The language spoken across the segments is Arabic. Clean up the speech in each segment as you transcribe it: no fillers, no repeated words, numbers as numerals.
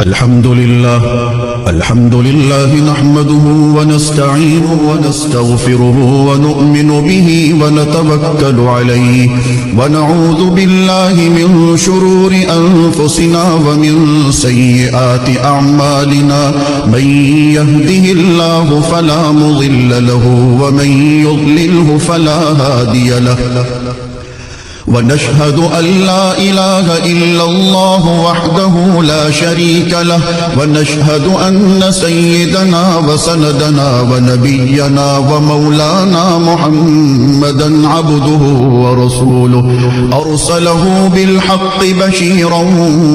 الحمد لله نحمده ونستعينه ونستغفره ونؤمن به ونتوكل عليه ونعوذ بالله من شرور أنفسنا ومن سيئات أعمالنا من يهده الله فلا مضل له ومن يضلله فلا هادي له ونشهد أن لا إله إلا الله وحده لا شريك له ونشهد أن سيدنا وسندنا ونبينا ومولانا محمدا عبده ورسوله أرسله بالحق بشيرا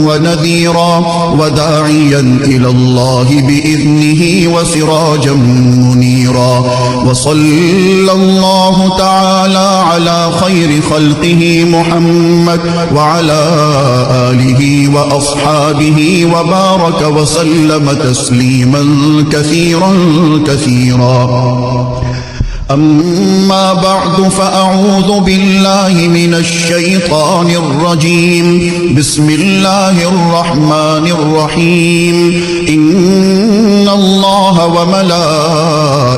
ونذيرا وداعيا إلى الله بإذنه وسراجا منيرا وصلى الله تعالى على خير خلقه محمد وعلى آله وأصحابه وبارك وسلم تسليما كثيرا أما بعد فأعوذ بالله من الشيطان الرجيم بسم الله الرحمن الرحيم إن الله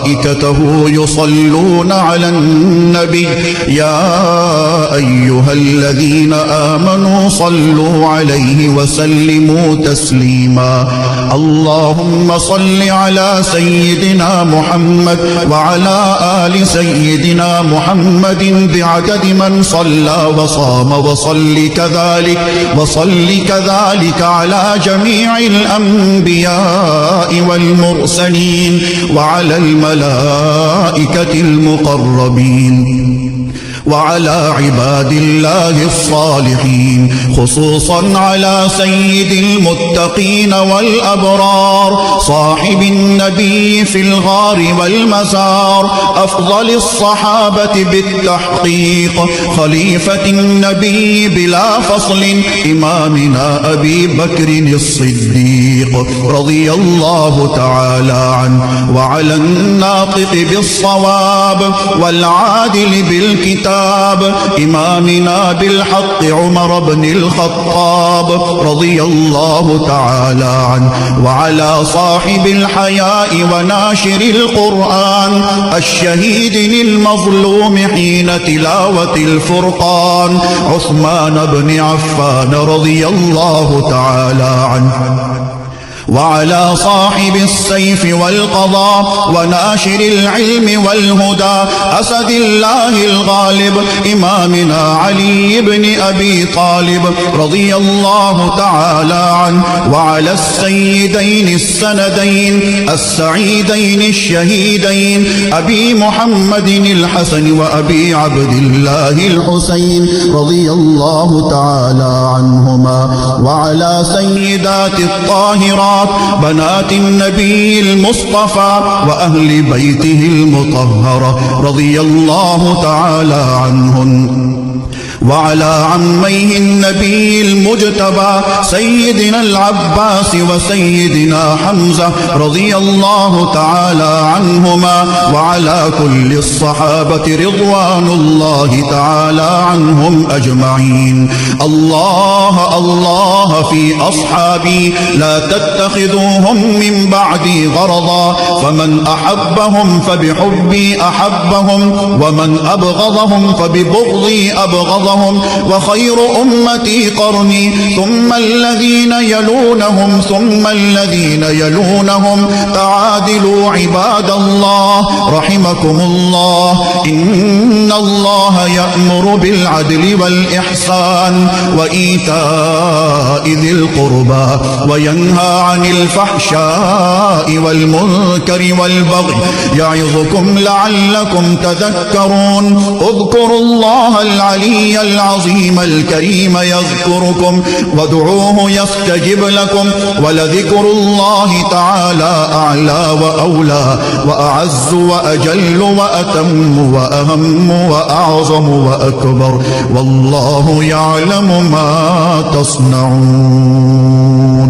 وملائكته يصلون على النبي يا أيها الذين آمنوا صلوا عليه وسلموا تسليما اللهم صل على سيدنا محمد وعلى آل سيدنا محمد بعدد من صلى وصام وصل كذلك على جميع الأنبياء والمرسلين وعلى الملائكة المقربين وعلى عباد الله الصالحين خصوصا على سيد المتقين والأبرار صاحب النبي في الغار والمزار أفضل الصحابة بالتحقيق خليفة النبي بلا فصل إمامنا أبي بكر الصديق رضي الله تعالى عنه وعلى الناطق بالصواب والعادل بالكتاب إمامنا بالحق عمر بن الخطاب رضي الله تعالى عنه وعلى صاحب الحياء وناشر القرآن الشهيد للمظلوم حين تلاوة الفرقان عثمان بن عفان رضي الله تعالى عنه وعلى صاحب السيف والقضاء وناشر العلم والهدى أسد الله الغالب إمامنا علي بن أبي طالب رضي الله تعالى عنه وعلى السيدين السندين السعيدين الشهيدين أبي محمد الحسن وأبي عبد الله الحسين رضي الله تعالى عنهما وعلى سيدات الطاهرات بنات النبي المصطفى وأهل بيته المطهرة رضي الله تعالى عنهن وعلى عميه النبي المجتبى سيدنا العباس وسيدنا حمزة رضي الله تعالى عنهما وعلى كل الصحابة رضوان الله تعالى عنهم أجمعين الله في أصحابي لا تتخذوهم من بعدي غرضا فمن أحبهم فبحبي أحبهم ومن أبغضهم فببغضي أبغضهم وخير أمتي قرني ثم الذين يلونهم ثم الذين يلونهم تعادلوا عباد الله رحمكم الله إن الله يأمر بالعدل والإحسان وإيتاء ذي القربى وينهى عن الفحشاء والمنكر والبغي يعظكم لعلكم تذكرون اذكروا الله العلي العظيم الكريم يذكركم وادعوه يستجب لكم ولذكر الله تعالى أعلى وأولى وأعز وأجل وأتم وأهم وأعظم وأكبر والله يعلم ما تصنعون.